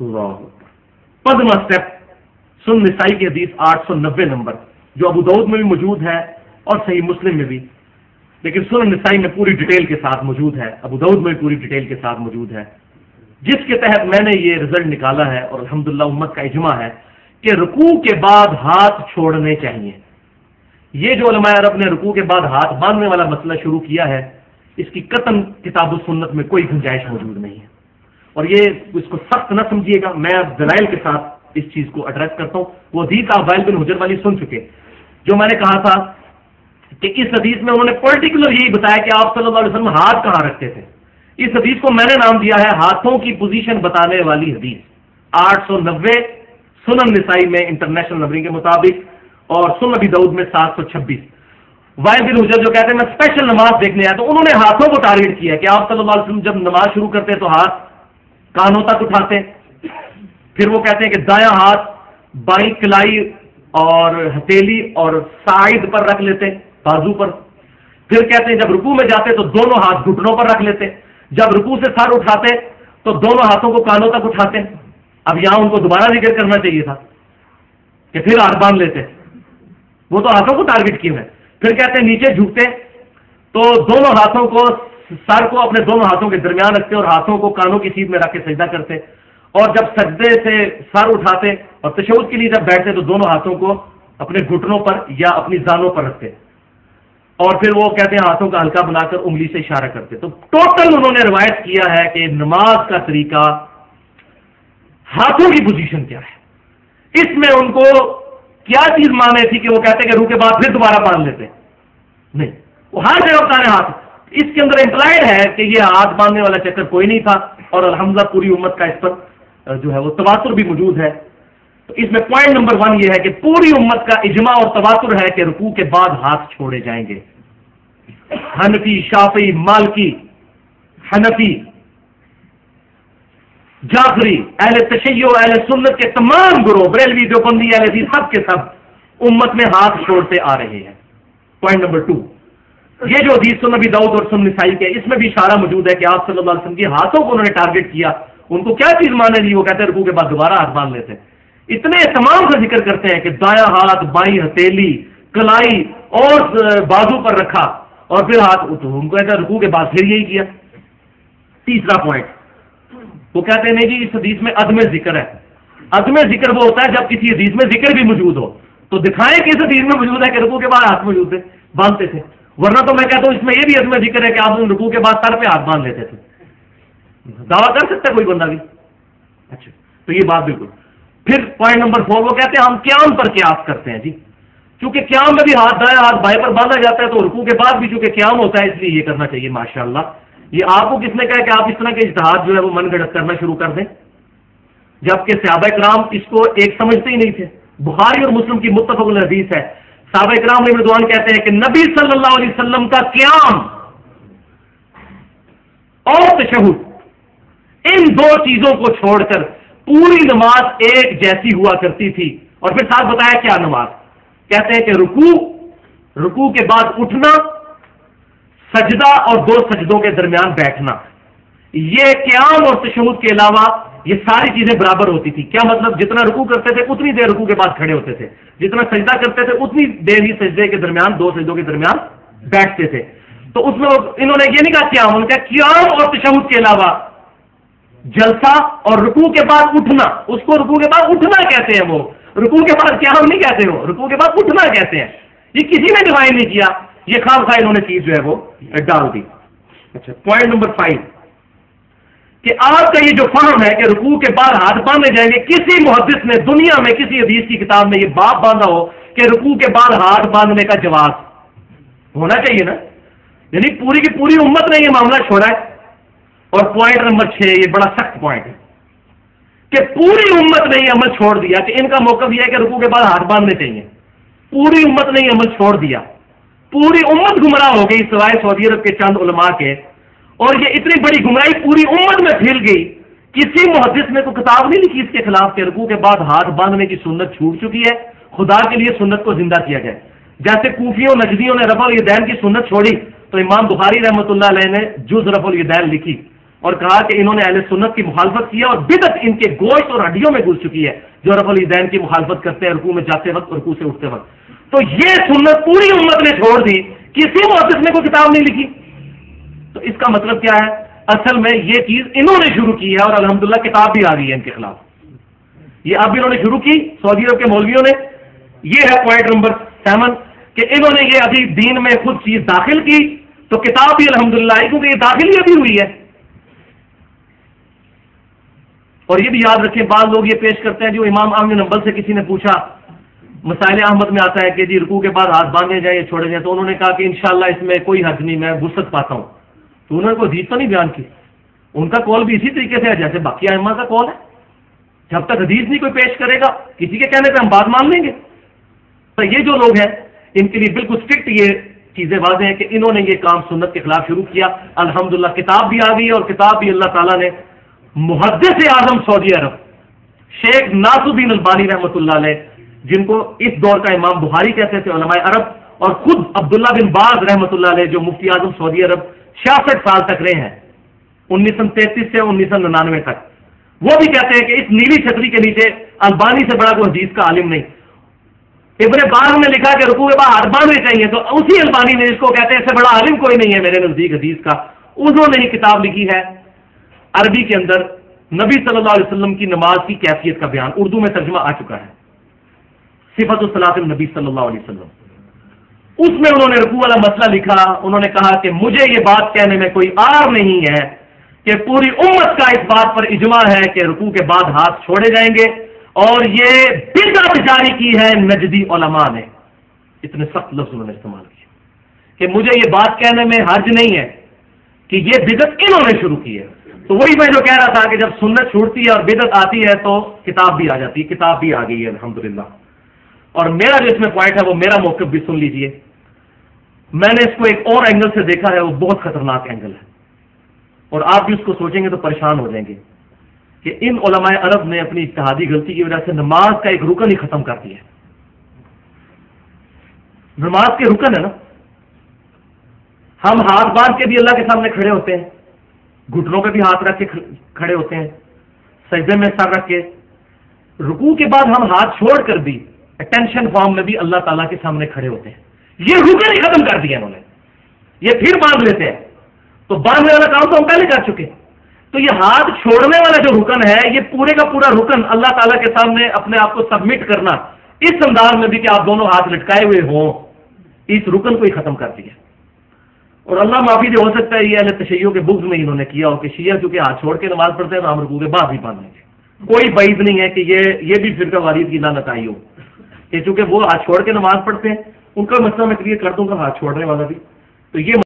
15واں step سنن نسائی کی حدیث 890 نمبر، جو ابو داؤد میں بھی موجود ہے اور صحیح مسلم میں بھی، لیکن سنن نسائی میں پوری ڈیٹیل کے ساتھ موجود ہے، ابو داؤد میں بھی پوری ڈیٹیل کے ساتھ موجود ہے، جس کے تحت میں نے یہ رزلٹ نکالا ہے اور الحمدللہ امت کا اجماع ہے کہ رکوع کے بعد ہاتھ چھوڑنے چاہیے۔ یہ جو علماء عرب نے رکوع کے بعد ہاتھ باندھنے والا مسئلہ شروع کیا ہے، اس کی قطعاً کتاب و سنت میں کوئی گنجائش موجود نہیں ہے، اور یہ اس کو سخت نہ سمجھیے گا، میں اب دلائل کے ساتھ اس چیز کو ایڈریس کرتا ہوں۔ وہ حدیث آپ وائل بن حجر والی سن چکے، جو میں نے کہا تھا کہ اس حدیث میں انہوں نے پرٹیکولر یہی بتایا کہ آپ صلی اللہ علیہ وسلم ہاتھ کہاں رکھتے تھے۔ اس حدیث کو میں نے نام دیا ہے ہاتھوں کی پوزیشن بتانے والی حدیث، 890 سنن نسائی میں انٹرنیشنل نمبرنگ کے مطابق، اور سنن ابی داؤد میں 726۔ وائل بن حجر جو کہتے ہیں میں اسپیشل نماز دیکھنے آیا، تو انہوں نے ہاتھوں کو ٹارگیٹ کیا کہ آپ صلی اللہ علیہ وسلم جب نماز شروع کرتے تو ہاتھ کانوں تک اٹھاتے، پھر وہ کہتے ہیں کہ دایاں ہاتھ بائیں کلائی اور ہتھیلی اور سائیڈ پر رکھ لیتے، بازو پر، پھر کہتے ہیں جب رکوع میں جاتے تو دونوں ہاتھ گھٹنوں پر رکھ لیتے، جب رکوع سے سر اٹھاتے تو دونوں ہاتھوں کو کانوں تک اٹھاتے۔ اب یہاں ان کو دوبارہ ذکر کرنا چاہیے تھا کہ پھر ہاتھ باندھ لیتے، وہ تو ہاتھوں کو ٹارگیٹ کیے ہیں۔ پھر کہتے ہیں نیچے جھکتے تو دونوں ہاتھوں کو، سر کو اپنے دونوں ہاتھوں کے درمیان رکھتے اور ہاتھوں کو کانوں کی سیدھ میں رکھ کے سجدہ کرتے، اور جب سجدے سے سر اٹھاتے اور تشہد کے لیے جب بیٹھتے تو دونوں ہاتھوں کو اپنے گھٹنوں پر یا اپنی زانوں پر رکھتے، اور پھر وہ کہتے ہیں ہاتھوں کا ہلکا بنا کر انگلی سے اشارہ کرتے۔ تو ٹوٹل انہوں نے روایت کیا ہے کہ نماز کا طریقہ، ہاتھوں کی پوزیشن کیا ہے، اس میں ان کو کیا چیز مانے تھی کہ وہ کہتے ہیں کہ رکوع کے بعد پھر دوبارہ باندھ لیتے؟ نہیں، وہ ہر جگہ اتارے ہاتھ، اس کے اندر امپلائڈ ہے کہ یہ ہاتھ باندھنے والا چکر کوئی نہیں تھا، اور الحمدللہ پوری امت کا اس پر جو ہے وہ تواتر بھی موجود ہے۔ تو اس میں پوائنٹ نمبر 1 یہ ہے کہ پوری امت کا اجماع اور تواتر ہے کہ رکوع کے بعد ہاتھ چھوڑے جائیں گے۔ حنفی، شافعی، مالکی، حنفی، جعفری، اہل تشیع، اہل سنت کے تمام گروہ، بریلوی، دیوبندی، اہل حدیث، سب کے سب امت میں ہاتھ چھوڑتے آ رہے ہیں۔ پوائنٹ نمبر 2، یہ جو حدیث سنن ابی داؤد اور سنن نسائی کے، اس میں بھی اشارہ موجود ہے کہ آپ صلی اللہ علیہ وسلم کے ہاتھوں کو انہوں نے ٹارگیٹ کیا۔ ان کو کیا چیز مانے دی؟ وہ کہتے ہیں رکوع کے بعد دوبارہ ہاتھ باندھ لیتے، اتنے تمام سے ذکر کرتے ہیں کہ دایاں ہاتھ بائیں ہتھیلی، کلائی اور بازو پر رکھا، اور پھر ہاتھ ان کو کہتے ہیں رکوع کے بعد پھر یہی کیا۔ تیسرا پوائنٹ، وہ کہتے ہیں نہیں جی اس حدیث میں عدم ذکر ہے۔ عدم ذکر وہ ہوتا ہے جب کسی حدیث میں ذکر بھی موجود ہو، تو دکھائیں کہ اس حدیث میں موجود ہے کہ رکوع کے بعد ہاتھ موجود تھے، باندھتے تھے، ورنہ تو میں کہتا ہوں اس میں یہ بھی عدم ذکر ہے کہ آپ رکوع کے بعد سر پہ ہاتھ باندھ لیتے تھے۔ دعویٰ کر سکتا ہے کوئی بندہ بھی؟ اچھا، تو یہ بات بالکل۔ پھر پوائنٹ نمبر 4، وہ کہتے ہیں ہم قیام پر قیاس کرتے ہیں جی، چونکہ قیام میں بھی ہاتھ دائیں ہاتھ بائیں پر باندھا جاتا ہے، تو رکوع کے بعد بھی چونکہ قیام ہوتا ہے اس لیے یہ کرنا چاہیے۔ ماشاءاللہ، یہ آپ کو کس نے کہا کہ آپ اس طرح کے اجتہاد جو ہے وہ من گھڑت کرنا شروع کر دیں، جبکہ صحابہ کرام اس کو ایک سمجھتے ہی نہیں تھے۔ بخاری اور مسلم کی متفق الحدیث ہے، صحابہ کرام علیہ رضوان کہتے ہیں کہ نبی صلی اللہ علیہ وسلم کا قیام اور تشہد، ان دو چیزوں کو چھوڑ کر پوری نماز ایک جیسی ہوا کرتی تھی۔ اور پھر ساتھ بتایا کیا نماز، کہتے ہیں کہ رکوع کے بعد اٹھنا، سجدہ اور 2 سجدوں کے درمیان بیٹھنا، یہ قیام اور تشہد کے علاوہ یہ ساری چیزیں برابر ہوتی تھی۔ کیا مطلب؟ جتنا رکوع کرتے تھے اتنی دیر رکوع کے بعد کھڑے ہوتے تھے، جتنا سجدہ کرتے تھے اتنی دیر ہی سجدے کے درمیان 2 سجدوں کے درمیان بیٹھتے تھے۔ تو اس میں انہوں نے یہ نہیں کہا قیام، انہوں نے کہا قیام اور تشہد کے علاوہ جلسہ اور رکوع کے بعد اٹھنا، اس کو رکوع کے بعد اٹھنا کہتے ہیں، وہ رکوع کے بعد قیام نہیں کہتے، وہ رکوع کے بعد اٹھنا کہتے ہیں۔ یہ کسی نے ڈیفائن نہیں کیا، یہ خام خواہ انہوں نے چیز جو ہے وہ ڈال دی۔ اچھا، پوائنٹ نمبر 5 کہ آپ کا یہ جو فہم ہے کہ رکوع کے بعد ہاتھ باندھے جائیں گے، کسی محدث نے دنیا میں کسی حدیث کی کتاب میں یہ باب باندھا ہو کہ رکوع کے بعد ہاتھ باندھنے کا جواز ہونا چاہیے نا؟ یعنی پوری کی پوری امت نے یہ معاملہ چھوڑا ہے۔ اور پوائنٹ نمبر 6، یہ بڑا سخت پوائنٹ ہے کہ پوری امت نے یہ عمل چھوڑ دیا کہ ان کا موقف یہ ہے کہ رکوع کے بعد ہاتھ باندھنے چاہیے، پوری امت نے یہ عمل چھوڑ دیا، پوری امت گمراہ ہو گئی سوائے سعودی عرب کے چند علماء کے، اور یہ اتنی بڑی گمراہی پوری امت میں پھیل گئی، کسی محدث نے کوئی کتاب نہیں لکھی اس کے خلاف کہ رکوع کے بعد ہاتھ باندھنے کی سنت چھوٹ چکی ہے، خدا کے لیے سنت کو زندہ کیا جائے۔ جیسے کوفیوں نجدیوں نے رفع الیدین کی سنت چھوڑی تو امام بخاری رحمۃ اللہ علیہ نے جز رفع الیدین لکھی، اور کہا کہ انہوں نے اہل سنت کی مخالفت کی ہے اور بدعت ان کے گوشت اور ہڈیوں میں گھس چکی ہے جو رفع الیدین کی مخالفت کرتے ہیں رکوع میں جاتے وقت اور رکوع سے اٹھتے وقت. تو یہ سنت پوری امت نے چھوڑ دی, کسی محدث نے کوئی کتاب نہیں لکھی. تو اس کا مطلب کیا ہے؟ اصل میں یہ چیز انہوں نے شروع کی ہے اور الحمدللہ کتاب بھی آ گئی ہے ان کے خلاف. یہ اب انہوں نے شروع کی سعودی عرب کے مولویوں نے. یہ ہے پوائنٹ نمبر 7 کہ انہوں نے یہ ابھی دین میں خود چیز داخل کی تو کتاب بھی الحمدللہ آئی, کیونکہ یہ داخل ہی ابھی ہوئی ہے. اور یہ بھی یاد رکھیں, بعض لوگ یہ پیش کرتے ہیں جو امام احمد نمبل سے کسی نے پوچھا, مسائل احمد میں آتا ہے کہ جی رکوع کے بعد ہاتھ باندھے جائیں یا چھوڑے جائیں, تو انہوں نے کہا کہ انشاءاللہ اس میں کوئی حرج نہیں, میں وسعت پاتا ہوں. تو انہوں نے کوئی حدیث تو نہیں بیان کی. ان کا قول بھی اسی طریقے سے ہے جیسے باقی ائمہ کا قول ہے. جب تک حدیث نہیں کوئی پیش کرے گا کسی کے کہنے پہ ہم بات مان لیں گے. تو یہ جو لوگ ہیں ان کے لیے بالکل اسٹرکٹ یہ چیزیں واضح ہیں کہ انہوں نے یہ کام سنت کے خلاف شروع کیا. الحمدللہ کتاب بھی آ گئی اور کتاب بھی اللہ تعالیٰ نے محدث اعظم سعودی عرب شیخ ناصر الدین البانی رحمۃ اللہ علیہ, جن کو اس دور کا امام بخاری کہتے تھے علماء عرب, اور خود عبداللہ بن باز رحمۃ اللہ علیہ جو مفتی اعظم سعودی عرب 66 سال تک رہے ہیں 1933 سے 1999 تک, وہ بھی کہتے ہیں کہ اس نیلی چھتری کے نیچے البانی سے بڑا کوئی حدیث کا عالم نہیں. ابن باز نے لکھا کہ رکوع کے بعد ہاتھ باندھنے چاہیے, تو اسی البانی نے جس کو کہتے ہیں اس سے بڑا عالم کوئی نہیں ہے میرے نزدیک حدیث کا, انہوں نے ہی کتاب لکھی ہے عربی کے اندر نبی صلی اللہ علیہ وسلم کی نماز کی کیفیت کا بیان, اردو میں ترجمہ آ چکا ہے, صفت الصلاۃ النبی صلی اللہ علیہ وسلم. اس میں انہوں نے رکوع والا مسئلہ لکھا. انہوں نے کہا کہ مجھے یہ بات کہنے میں کوئی عار نہیں ہے کہ پوری امت کا اس بات پر اجماع ہے کہ رکوع کے بعد ہاتھ چھوڑے جائیں گے, اور یہ بدعت جاری کی ہے نجدی علماء نے. اتنے سخت لفظ انہوں نے استعمال کیے کہ مجھے یہ بات کہنے میں حرج نہیں ہے کہ یہ بدعت انہوں نے شروع کی ہے. تو وہی میں جو کہہ رہا تھا کہ جب سنت چھوٹتی ہے اور بدعت آتی ہے تو کتاب بھی آ جاتی ہے. کتاب بھی آ گئی ہے الحمدللہ. اور میرا جو اس میں پوائنٹ ہے وہ میرا موقف بھی سن لیجئے. میں نے اس کو ایک اور اینگل سے دیکھا ہے, وہ بہت خطرناک اینگل ہے, اور آپ بھی اس کو سوچیں گے تو پریشان ہو جائیں گے کہ ان علماء عرب نے اپنی اجتہادی غلطی کی وجہ سے نماز کا ایک رکن ہی ختم کر دیا ہے. نماز کے رکن ہے نا, ہم ہاتھ باندھ کے بھی اللہ کے سامنے کھڑے ہوتے ہیں, گھٹنوں پہ بھی ہاتھ رکھ کے کھڑے ہوتے ہیں, سجدے میں سر رکھ کے, رکوع کے بعد ہم ہاتھ چھوڑ کر بھی اٹینشن فارم میں بھی اللہ تعالیٰ کے سامنے کھڑے ہوتے ہیں. یہ رکن ہی ختم کر دیا انہوں نے. یہ پھر باندھ لیتے ہیں, تو باندھنے والا کام تو ہم پہلے کر چکے. تو یہ ہاتھ چھوڑنے والا جو رکن ہے, یہ پورے کا پورا رکن اللہ تعالیٰ کے سامنے اپنے آپ کو سبمٹ کرنا اس انداز میں بھی کہ آپ دونوں ہاتھ لٹکائے ہوئے ہوں, اس رکن کو ہی ختم کر دیا. اور اللہ معافی دے, ہو سکتا ہے یہ اہل تشیعوں کے بغض میں انہوں نے کیا ہو کہ شیعہ کیونکہ ہاتھ چھوڑ کے نماز پڑھتے ہیں تو ہم رکوع کے بعد بھی باندھیں گے. کوئی بعید نہیں ہے کہ یہ بھی فرقہ واریت کی لعنت آئی ہو کہ چونکہ وہ ہاتھ چھوڑ کے نماز پڑھتے ہیں. ان کا مسئلہ میں کلیئر کر دوں گا, ہاتھ چھوڑنے والا بھی. تو یہ